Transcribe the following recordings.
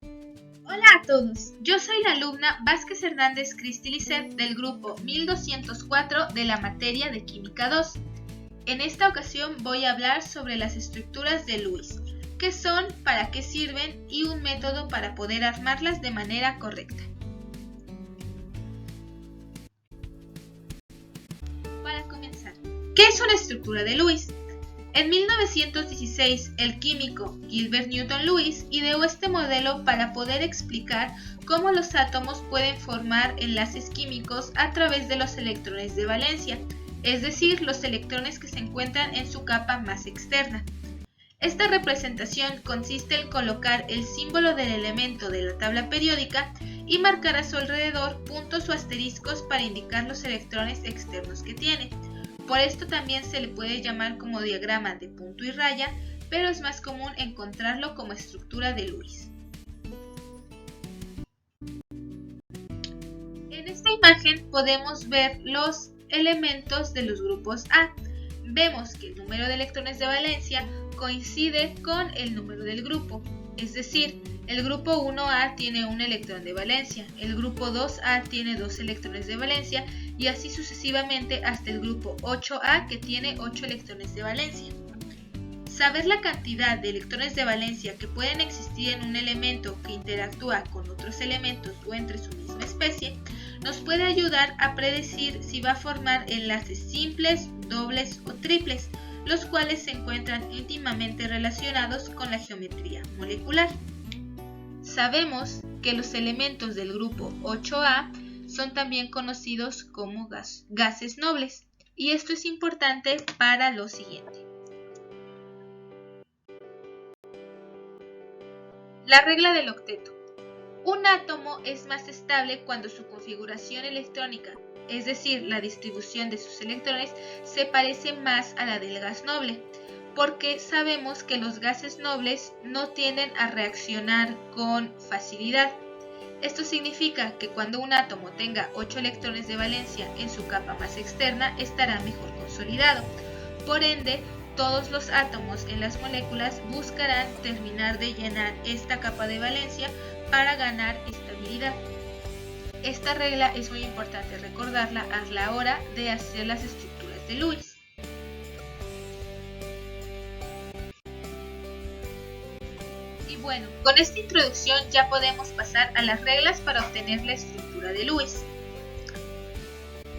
Hola a todos, yo soy la alumna Vázquez Hernández Cristi Lisset del grupo 1204 de la materia de Química 2. En esta ocasión voy a hablar sobre las estructuras de Lewis, qué son, para qué sirven y un método para poder armarlas de manera correcta. Para comenzar, ¿qué es una estructura de Lewis? En 1916, el químico Gilbert Newton Lewis ideó este modelo para poder explicar cómo los átomos pueden formar enlaces químicos a través de los electrones de valencia, es decir, los electrones que se encuentran en su capa más externa. Esta representación consiste en colocar el símbolo del elemento de la tabla periódica y marcar a su alrededor puntos o asteriscos para indicar los electrones externos que tiene. Por esto también se le puede llamar como diagrama de punto y raya, pero es más común encontrarlo como estructura de Lewis. En esta imagen podemos ver los elementos de los grupos A. Vemos que el número de electrones de valencia coincide con el número del grupo, es decir, el grupo 1A tiene un electrón de valencia, el grupo 2A tiene 2 electrones de valencia y así sucesivamente hasta el grupo 8A que tiene 8 electrones de valencia. Saber la cantidad de electrones de valencia que pueden existir en un elemento que interactúa con otros elementos o entre su misma especie nos puede ayudar a predecir si va a formar enlaces simples, dobles o triples, los cuales se encuentran íntimamente relacionados con la geometría molecular. Sabemos que los elementos del grupo 8A son también conocidos como gases nobles, y esto es importante para lo siguiente. La regla del octeto. Un átomo es más estable cuando su configuración electrónica, es decir, la distribución de sus electrones, se parece más a la del gas noble, porque sabemos que los gases nobles no tienden a reaccionar con facilidad. Esto significa que cuando un átomo tenga 8 electrones de valencia en su capa más externa, estará mejor consolidado. Por ende, todos los átomos en las moléculas buscarán terminar de llenar esta capa de valencia para ganar estabilidad. Esta regla es muy importante recordarla a la hora de hacer las estructuras de Lewis. Y bueno, con esta introducción ya podemos pasar a las reglas para obtener la estructura de Lewis.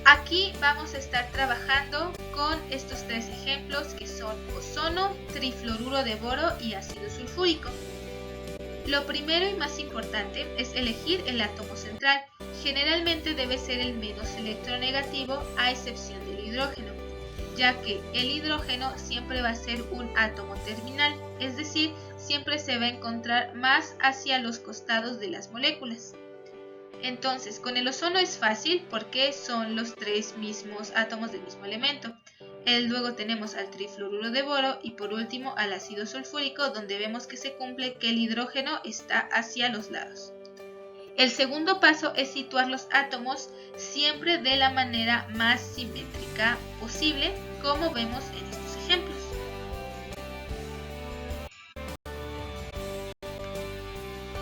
Aquí vamos a estar trabajando con estos tres ejemplos que son ozono, trifluoruro de boro y ácido sulfúrico. Lo primero y más importante es elegir el átomo central. Generalmente debe ser el menos electronegativo a excepción del hidrógeno, ya que el hidrógeno siempre va a ser un átomo terminal, es decir, siempre se va a encontrar más hacia los costados de las moléculas. Entonces, con el ozono es fácil porque son los tres mismos átomos del mismo elemento. Luego tenemos al trifluoruro de boro y por último al ácido sulfúrico, donde vemos que se cumple que el hidrógeno está hacia los lados. El segundo paso es situar los átomos siempre de la manera más simétrica posible, como vemos en estos ejemplos.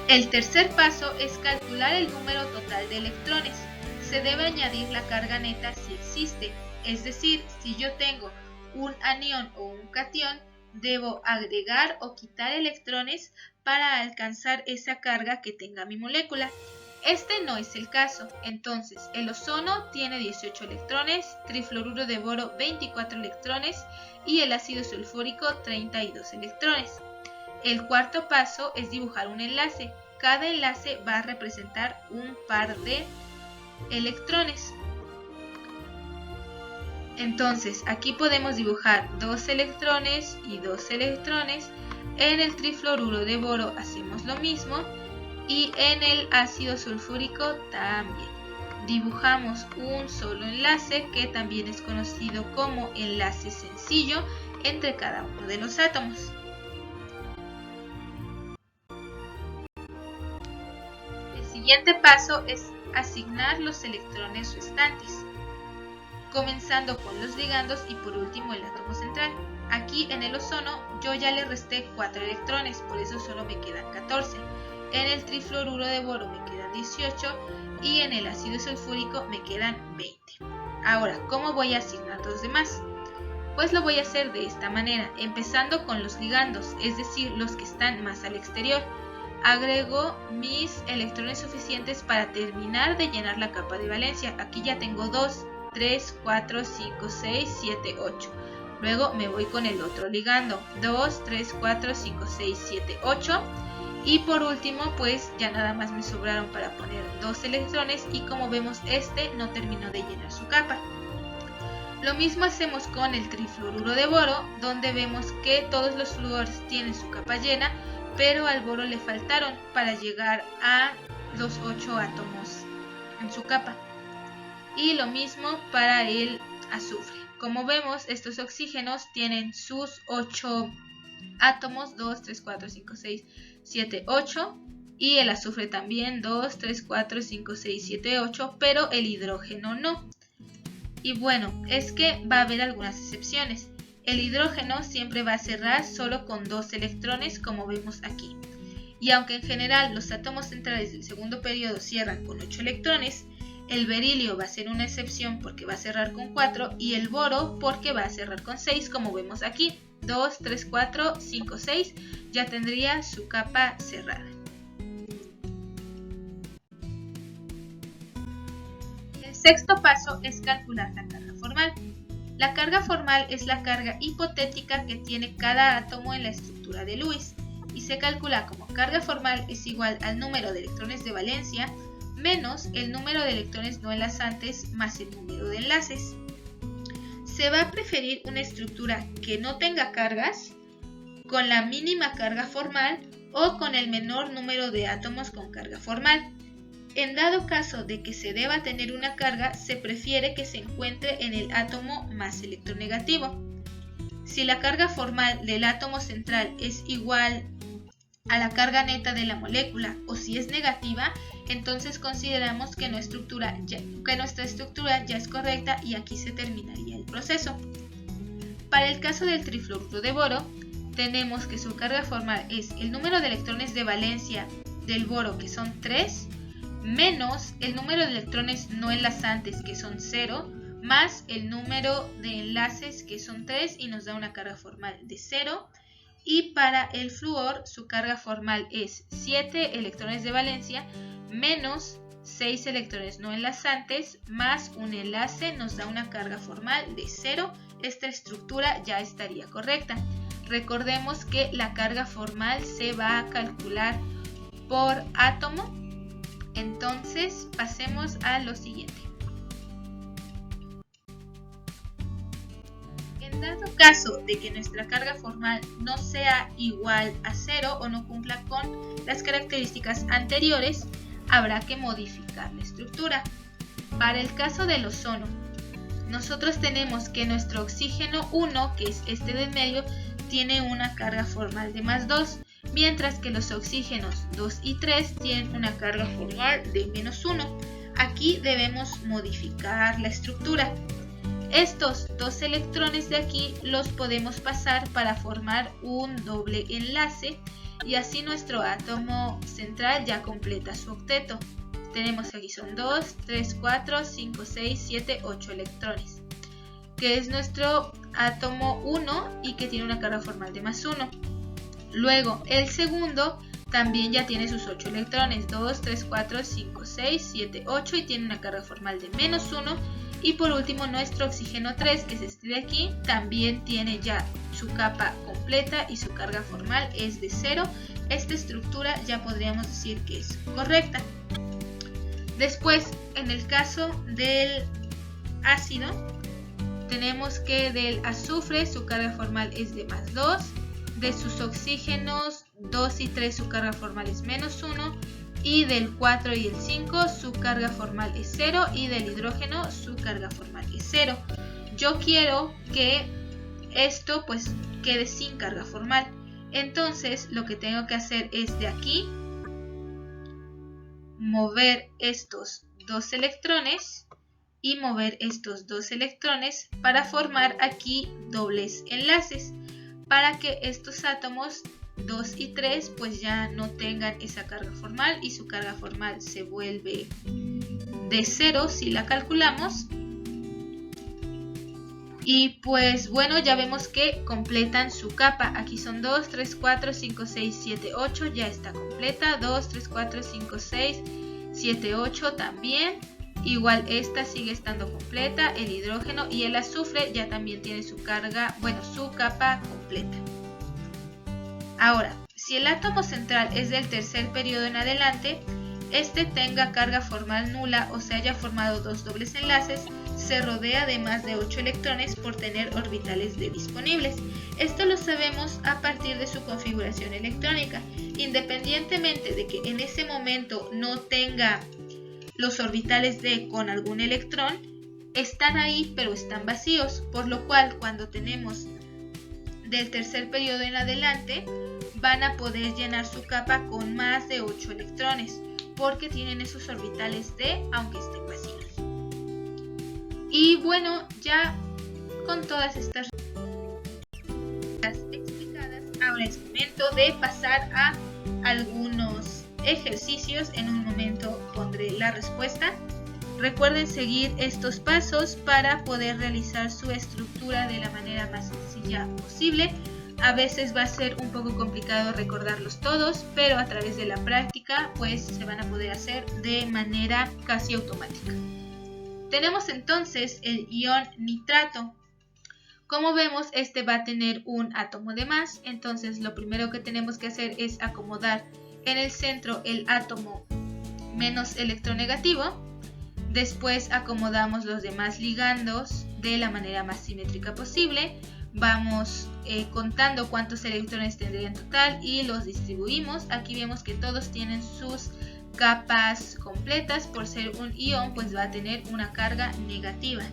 El tercer paso es calcular el número total de electrones. Se debe añadir la carga neta si existe, es decir, si yo tengo un anión o un catión, debo agregar o quitar electrones para alcanzar esa carga que tenga mi molécula. Este no es el caso, entonces el ozono tiene 18 electrones, trifluoruro de boro 24 electrones y el ácido sulfúrico 32 electrones. El cuarto paso es dibujar un enlace. Cada enlace va a representar un par de electrones. Entonces, aquí podemos dibujar 2 electrones y 2 electrones. En el trifluoruro de boro hacemos lo mismo y en el ácido sulfúrico también. Dibujamos un solo enlace que también es conocido como enlace sencillo entre cada uno de los átomos. El siguiente paso es asignar los electrones restantes, comenzando con los ligandos y por último el átomo central. Aquí en el ozono yo ya le resté 4 electrones, por eso solo me quedan 14. en el trifluoruro de boro me quedan 18 y en el ácido sulfúrico me quedan 20. Ahora, ¿cómo voy a asignar los demás? Pues lo voy a hacer de esta manera, empezando con los ligandos, es decir, los que están más al exterior. Agrego mis electrones suficientes para terminar de llenar la capa de valencia. Aquí ya tengo 2, 3, 4, 5, 6, 7, 8. Luego me voy con el otro ligando, 2, 3, 4, 5, 6, 7, 8. Y por último, pues ya nada más me sobraron para poner 2 electrones y como vemos este no terminó de llenar su capa. Lo mismo hacemos con el trifluoruro de boro, donde vemos que todos los fluores tienen su capa llena, pero al boro le faltaron para llegar a los 8 átomos en su capa. Y lo mismo para el azufre. Como vemos, estos oxígenos tienen sus 8 átomos, 2, 3, 4, 5, 6, 7, 8. Y el azufre también, 2, 3, 4, 5, 6, 7, 8, pero el hidrógeno no. Y bueno, es que va a haber algunas excepciones. El hidrógeno siempre va a cerrar solo con 2 electrones, como vemos aquí. Y aunque en general los átomos centrales del segundo periodo cierran con 8 electrones, el berilio va a ser una excepción porque va a cerrar con 4 y el boro porque va a cerrar con 6, como vemos aquí. 2, 3, 4, 5, 6, ya tendría su capa cerrada. El sexto paso es calcular la carga formal. La carga formal es la carga hipotética que tiene cada átomo en la estructura de Lewis y se calcula como carga formal es igual al número de electrones de valencia menos el número de electrones no enlazantes más el número de enlaces. Se va a preferir una estructura que no tenga cargas, con la mínima carga formal o con el menor número de átomos con carga formal. En dado caso de que se deba tener una carga, se prefiere que se encuentre en el átomo más electronegativo. Si la carga formal del átomo central es igual a la carga neta de la molécula o si es negativa, entonces consideramos que nuestra estructura ya es correcta y aquí se terminaría el proceso. Para el caso del trifluoruro de boro, tenemos que su carga formal es el número de electrones de valencia del boro, que son 3, menos el número de electrones no enlazantes, que son 0, más el número de enlaces, que son 3, y nos da una carga formal de 0. Y para el flúor, su carga formal es 7 electrones de valencia, menos 6 electrones no enlazantes, más un enlace, nos da una carga formal de 0. Esta estructura ya estaría correcta. Recordemos que la carga formal se va a calcular por átomo. Entonces pasemos a lo siguiente. En dado caso de que nuestra carga formal no sea igual a 0 o no cumpla con las características anteriores, habrá que modificar la estructura. Para el caso del ozono, nosotros tenemos que nuestro oxígeno 1, que es este de en medio, tiene una carga formal de más 2, mientras que los oxígenos 2 y 3 tienen una carga formal de menos 1. Aquí debemos modificar la estructura. Estos 2 electrones de aquí los podemos pasar para formar un doble enlace y así nuestro átomo central ya completa su octeto. Tenemos aquí son 2, 3, 4, 5, 6, 7, 8 electrones, que es nuestro átomo 1 y que tiene una carga formal de más 1. Luego el segundo también ya tiene sus 8 electrones, 2, 3, 4, 5, 6, 7, 8 y tiene una carga formal de menos 1. Y por último nuestro oxígeno 3, que es este de aquí, también tiene ya su capa completa y su carga formal es de 0. Esta estructura ya podríamos decir que es correcta. Después, en el caso del ácido, tenemos que del azufre su carga formal es de más 2, de sus oxígenos 2 y 3 su carga formal es menos 1, y del 4 y el 5 su carga formal es 0 y del hidrógeno su carga formal es 0. Yo quiero que esto pues quede sin carga formal. Entonces lo que tengo que hacer es de aquí mover estos 2 electrones y mover estos 2 electrones para formar aquí dobles enlaces para que estos átomos 2 y 3 pues ya no tengan esa carga formal y su carga formal se vuelve de 0 si la calculamos. Y pues bueno, ya vemos que completan su capa. Aquí son 2, 3, 4, 5, 6, 7, 8. Ya está completa. 2, 3, 4, 5, 6, 7, 8 también. Igual esta sigue estando completa. El hidrógeno y el azufre ya también tiene su carga, bueno, su capa completa. Ahora, si el átomo central es del tercer periodo en adelante, este tenga carga formal nula o se haya formado dos dobles enlaces, se rodea de más de 8 electrones por tener orbitales D disponibles. Esto lo sabemos a partir de su configuración electrónica. Independientemente de que en ese momento no tenga los orbitales D con algún electrón, están ahí pero están vacíos, por lo cual cuando tenemos del tercer periodo en adelante van a poder llenar su capa con más de 8 electrones porque tienen esos orbitales D aunque estén vacíos. Y bueno, ya con todas estas explicadas, ahora es momento de pasar a algunos ejercicios. En un momento pondré la respuesta. Recuerden seguir estos pasos para poder realizar su estructura de la manera más sencilla posible. A veces va a ser un poco complicado recordarlos todos, pero a través de la práctica pues se van a poder hacer de manera casi automática. Tenemos entonces el ion nitrato. Como vemos, este va a tener un átomo de más, entonces lo primero que tenemos que hacer es acomodar en el centro el átomo menos electronegativo. Después acomodamos los demás ligandos de la manera más simétrica posible. Vamos contando cuántos electrones tendría en total y los distribuimos. Aquí vemos que todos tienen sus capas completas. Por ser un ion pues va a tener una carga negativa.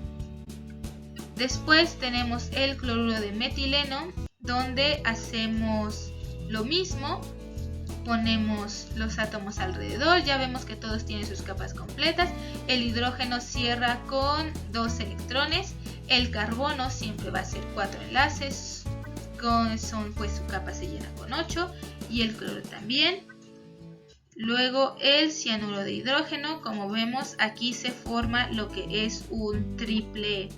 Después tenemos el cloruro de metileno, donde hacemos lo mismo. Ponemos los átomos alrededor, ya vemos que todos tienen sus capas completas. El hidrógeno cierra con 2 electrones. El carbono siempre va a ser 4 enlaces, pues su capa se llena con 8. Y el cloro también. Luego el cianuro de hidrógeno, como vemos aquí se forma lo que es un triple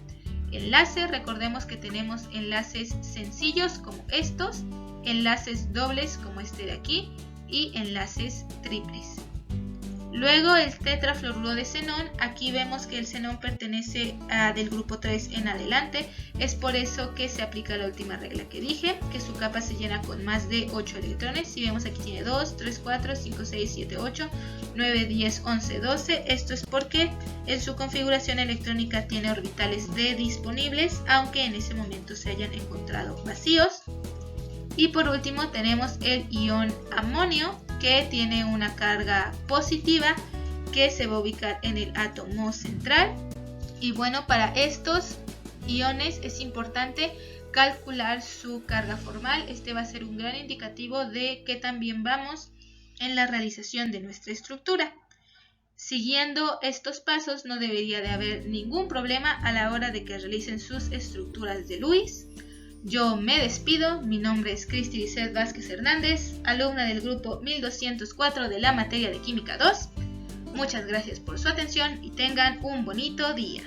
enlace. Recordemos que tenemos enlaces sencillos como estos, enlaces dobles como este de aquí y enlaces triples. Luego el tetrafluoruro de xenón, aquí vemos que el xenón pertenece del grupo 3 en adelante, es por eso que se aplica la última regla que dije, que su capa se llena con más de 8 electrones. Si vemos aquí tiene 2, 3, 4, 5, 6, 7, 8, 9, 10, 11, 12, esto es porque en su configuración electrónica tiene orbitales D disponibles, aunque en ese momento se hayan encontrado vacíos. Y por último tenemos el ion amonio, que tiene una carga positiva que se va a ubicar en el átomo central. Y bueno, para estos iones es importante calcular su carga formal. Este va a ser un gran indicativo de que también vamos en la realización de nuestra estructura. Siguiendo estos pasos no debería de haber ningún problema a la hora de que realicen sus estructuras de Lewis. Yo me despido, mi nombre es Cristi Lisset Vázquez Hernández, alumna del grupo 1204 de la materia de Química 2. Muchas gracias por su atención y tengan un bonito día.